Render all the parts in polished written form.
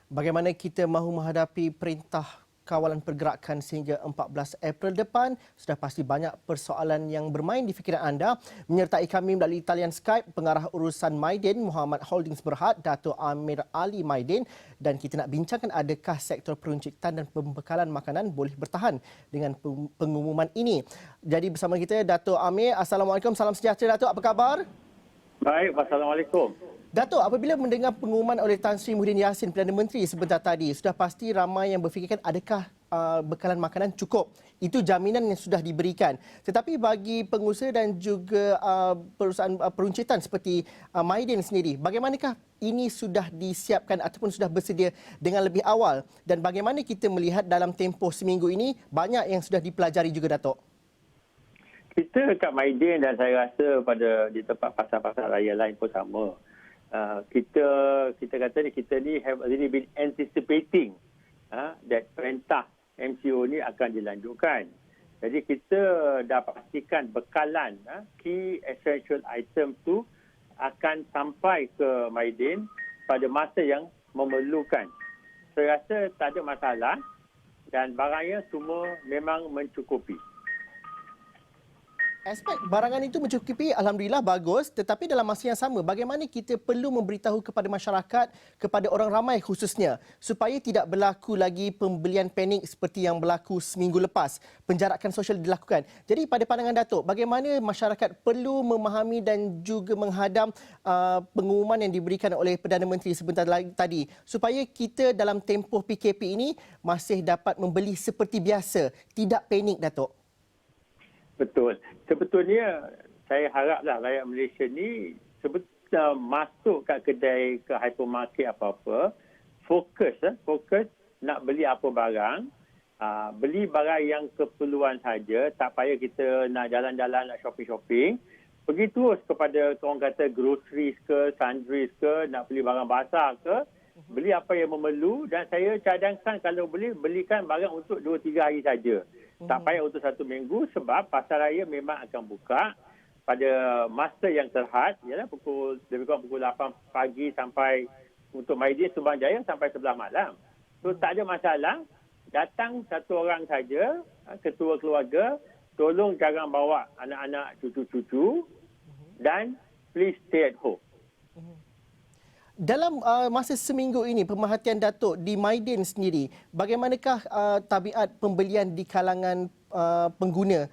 Bagaimana kita mahu menghadapi perintah kawalan pergerakan sehingga 14 April depan? Sudah pasti banyak persoalan yang bermain di fikiran anda. Menyertai kami melalui talian Skype, pengarah urusan Maidin Muhammad Holdings Berhad, Dato' Amir Ali Maidin. Dan kita nak bincangkan adakah sektor peruncitan dan pembekalan makanan boleh bertahan dengan pengumuman ini. Jadi bersama kita Dato' Amir. Assalamualaikum, salam sejahtera Dato', apa khabar? Baik, Wassalamualaikum. Dato', apabila mendengar pengumuman oleh Tan Sri Muhyiddin Yassin, Perdana Menteri sebentar tadi, sudah pasti ramai yang berfikirkan adakah bekalan makanan cukup. Itu jaminan yang sudah diberikan. Tetapi bagi pengusaha dan juga perusahaan peruncitan seperti Maidin sendiri, bagaimanakah ini sudah disiapkan ataupun sudah bersedia dengan lebih awal? Dan bagaimana kita melihat dalam tempoh seminggu ini, banyak yang sudah dipelajari juga, Dato'? Kita kat Maidin dan saya rasa di tempat pasar-pasar raya lain pun sama. Kita kata ni, kita ni have already been anticipating that perintah MCO ni akan dilanjutkan. Jadi kita dah pastikan bekalan key essential item tu akan sampai ke Maidin pada masa yang memerlukan. Saya rasa tak ada masalah dan barangnya semua memang mencukupi. Aspek barangan itu mencukupi, alhamdulillah bagus, tetapi dalam masa yang sama bagaimana kita perlu memberitahu kepada masyarakat, kepada orang ramai khususnya, supaya tidak berlaku lagi pembelian panik seperti yang berlaku seminggu lepas. Penjarakan sosial dilakukan. Jadi pada pandangan Datuk, bagaimana masyarakat perlu memahami dan juga menghadam pengumuman yang diberikan oleh Perdana Menteri sebentar tadi, supaya kita dalam tempoh PKP ini masih dapat membeli seperti biasa, tidak panik, Datuk? Betul. Sebetulnya saya haraplah rakyat Malaysia ni masuk kat kedai, ke hypermarket apa-apa, fokus nak beli apa barang, beli barang yang keperluan saja, tak payah kita nak jalan-jalan, nak shopping-shopping. Pergi terus kepada orang kata groceries ke, sundries ke, nak beli barang basah ke, beli apa yang memerlu dan saya cadangkan kalau boleh belikan barang untuk 2-3 hari saja. Tak payah untuk 1 minggu sebab pasar raya memang akan buka pada masa yang terhad, ialah lebih kurang pukul 8 pagi sampai untuk Maidin Subang Jaya sampai 11 malam. So tak ada masalah, datang satu orang saja, ketua keluarga, tolong jangan bawa anak-anak, cucu-cucu dan please stay at home. Dalam masa seminggu ini, pemerhatian Datuk di Maidin sendiri, bagaimanakah tabiat pembelian di kalangan pengguna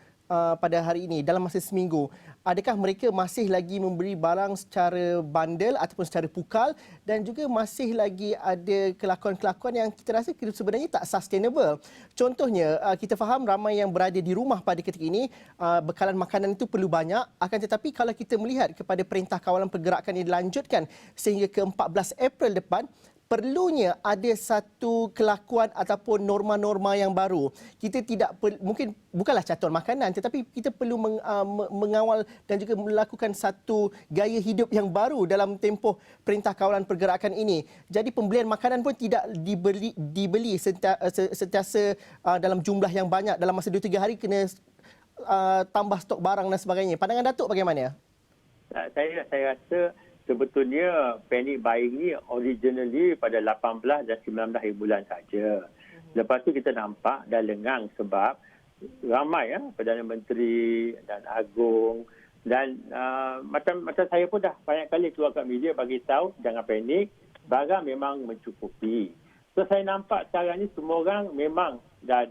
pada hari ini dalam masa seminggu? Adakah mereka masih lagi membeli barang secara bandel ataupun secara pukal dan juga masih lagi ada kelakuan-kelakuan yang kita rasa sebenarnya tak sustainable? Contohnya, kita faham ramai yang berada di rumah pada ketika ini, bekalan makanan itu perlu banyak. Akan tetapi kalau kita melihat kepada perintah kawalan pergerakan yang dilanjutkan sehingga ke 14 April depan, perlunya ada satu kelakuan ataupun norma-norma yang baru. Kita tidak mungkin bukanlah catuan makanan tetapi kita perlu mengawal dan juga melakukan satu gaya hidup yang baru dalam tempoh perintah kawalan pergerakan ini. Jadi pembelian makanan pun tidak dibeli sentiasa dalam jumlah yang banyak. Dalam masa 2-3 hari kena tambah stok barang dan sebagainya. Pandangan Datuk bagaimana? Saya rasa sebetulnya panic buying ni originally pada 18 dan 19 hari bulan saja. Lepas tu kita nampak dah lengang sebab ramai Perdana Menteri dan Agong dan macam saya pun dah banyak kali keluar kat media bagi tahu jangan panik, barang memang mencukupi. So saya nampak sekarang ni semua orang memang dah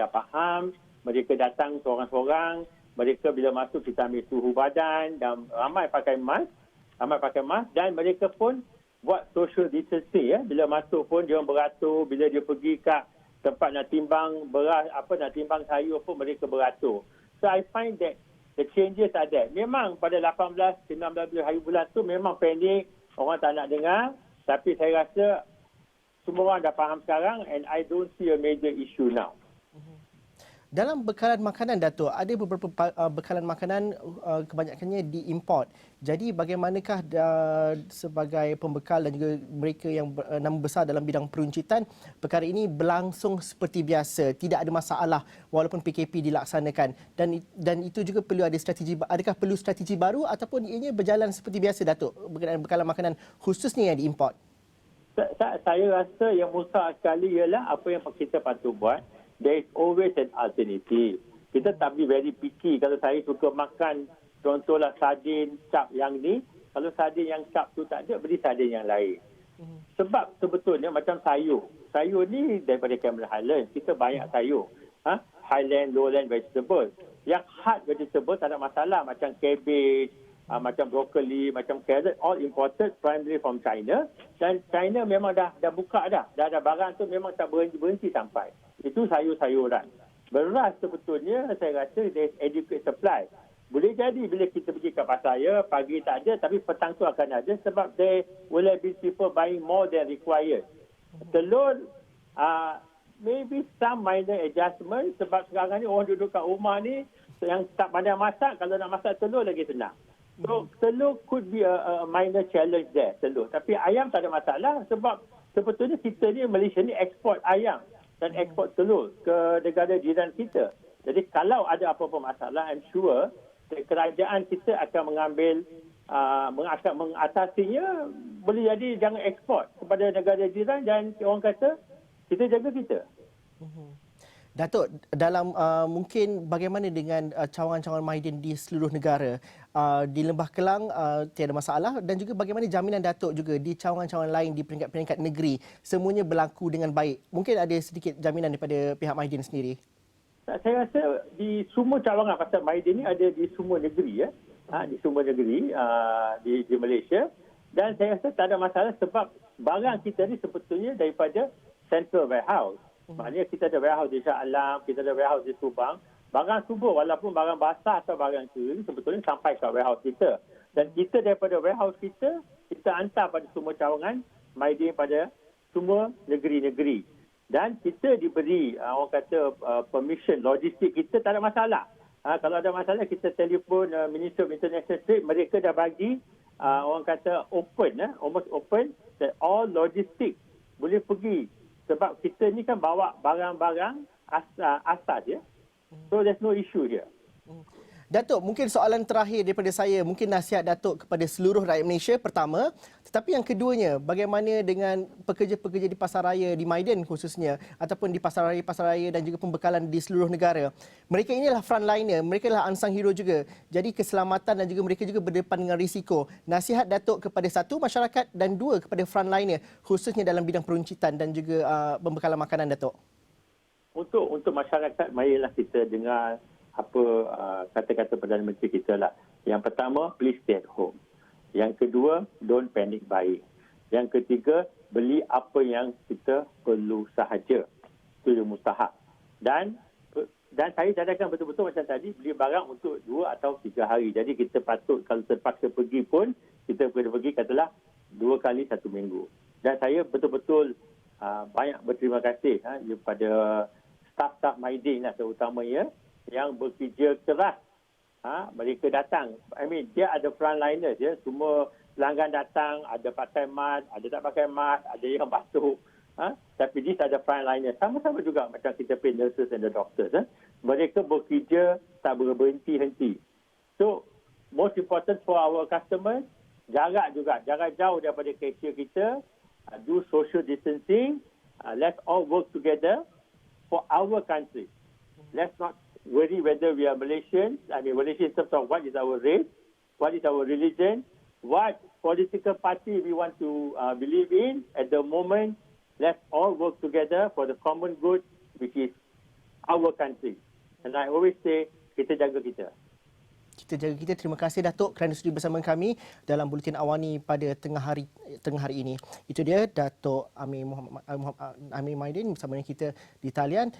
faham, mereka datang seorang-seorang, mereka bila masuk kita ambil suhu badan dan ramai pakai mask dan mereka pun buat social distancing bila masuk pun dia beratur, bila dia pergi kat tempat nak timbang beras, nak timbang sayur pun mereka beratur. So I find that the changes are there. Memang pada 18, 19 hari bulan tu memang panik, orang tak nak dengar, tapi saya rasa semua orang dah faham sekarang and I don't see a major issue now. Dalam bekalan makanan, Datuk, ada beberapa bekalan makanan kebanyakannya diimport. Jadi bagaimanakah sebagai pembekal dan juga mereka yang nama besar dalam bidang peruncitan, perkara ini berlangsung seperti biasa, tidak ada masalah walaupun PKP dilaksanakan. Dan itu juga perlu ada strategi, adakah perlu strategi baru ataupun ianya berjalan seperti biasa, Datuk, bekalan makanan khususnya yang diimport? Saya rasa yang mustahak sekali ialah apa yang kita patut buat. There is always an alternative. Kita tak be very picky. Kalau saya suka makan, contohlah sardin, cap yang ni. Kalau sardin yang cap tu tak ada, beri sardin yang lain. Sebab sebetulnya macam sayur. Sayur ni daripada Cameron Highlands. Kita banyak sayur. Highland, lowland vegetable. Yang hard vegetable tak ada masalah. Macam cabbage, macam broccoli, macam carrot. All imported primarily from China. Dan China memang dah buka dah. Dah ada barang tu memang tak berhenti sampai. Itu sayur-sayuran. Beras sebetulnya saya rasa there is adequate supply. Boleh jadi bila kita pergi ke pasar pagi tak ada tapi petang tu akan ada sebab there will be people buying more than required. Telur, maybe some minor adjustment sebab sekarang ni orang duduk kat rumah ni yang tak pandai masak, kalau nak masak telur lagi senang. So telur could be a minor challenge there, telur. Tapi ayam tak ada masalah sebab sebetulnya kita ni Malaysia ni ekspor ayam dan ekspor telur ke negara jiran kita. Jadi kalau ada apa-apa masalah, I'm sure kerajaan kita akan mengambil mengatasinya. Boleh jadi jangan ekspor kepada negara jiran dan orang kata kita jaga kita. Datuk, dalam mungkin bagaimana dengan cawangan-cawangan Maiden di seluruh negara? Di Lembah Kelang tiada masalah dan juga bagaimana jaminan Datuk juga di cawangan-cawangan lain di peringkat-peringkat negeri semuanya berlaku dengan baik? Mungkin ada sedikit jaminan daripada pihak Maiden sendiri. Saya rasa di semua cawangan pasal Maiden ni ada di semua negeri di semua negeri di Malaysia dan saya rasa tak ada masalah sebab barang kita ni sebetulnya daripada central warehouse. Maknanya kita ada warehouse di Shah Alam, kita ada warehouse di Subang. Barang subur walaupun barang basah atau barang kering sebetulnya sampai ke warehouse kita. Dan kita daripada warehouse kita hantar pada semua cawangan Maiden pada semua negeri-negeri. Dan kita diberi orang kata permission logistik kita tak ada masalah. Kalau ada masalah kita telefon Ministry of International Trade, mereka dah bagi orang kata open, almost open that all logistik boleh pergi. Sebab kita ni kan bawa barang-barang asas So there's no issue here. Datuk, mungkin soalan terakhir daripada saya, mungkin nasihat Datuk kepada seluruh rakyat Malaysia pertama, tetapi yang keduanya, bagaimana dengan pekerja-pekerja di pasaraya di Maiden khususnya ataupun di pasaraya-pasaraya dan juga pembekalan di seluruh negara. Mereka ini adalah frontliner, mereka adalah unsung hero juga. Jadi keselamatan dan juga mereka juga berdepan dengan risiko. Nasihat Datuk kepada satu, masyarakat dan dua, kepada frontliner khususnya dalam bidang peruncitan dan juga pembekalan makanan, Datuk. Untuk masyarakat, marilah kita dengar apa kata-kata Perdana Menteri kita lah. Yang pertama, please stay at home. Yang kedua, don't panic buying. Yang ketiga, beli apa yang kita perlu sahaja. Itu yang mustahak. Dan saya cadangkan betul-betul macam tadi, beli barang untuk 2 atau 3 hari. Jadi kita patut kalau terpaksa pergi pun, kita pergi katalah 2 kali 1 minggu. Dan saya betul-betul banyak berterima kasih kepada staf-staf Maiden terutamanya yang bekerja keras. Mereka datang. Dia ada frontliners. Semua pelanggan datang, ada pakai mask, ada tak pakai mask, ada yang batuk. Tapi these ada frontliners. Sama-sama juga macam kita pay nurses and the doctors. Mereka bekerja tak berhenti-henti. So, most important for our customers, jarak jauh daripada cashier kita, do social distancing, let's all work together for our country. Let's not worry whether we are Malaysians. Malaysia in terms of what is our race, what is our religion, what political party we want to believe in. At the moment, let's all work together for the common good, which is our country. And I always say, kita jaga kita. Kita jaga kita. Terima kasih Datuk kerana sudi bersama kami dalam Buletin Awani pada tengah hari ini. Itu dia Datuk Amir Maiden bersama kita di talian.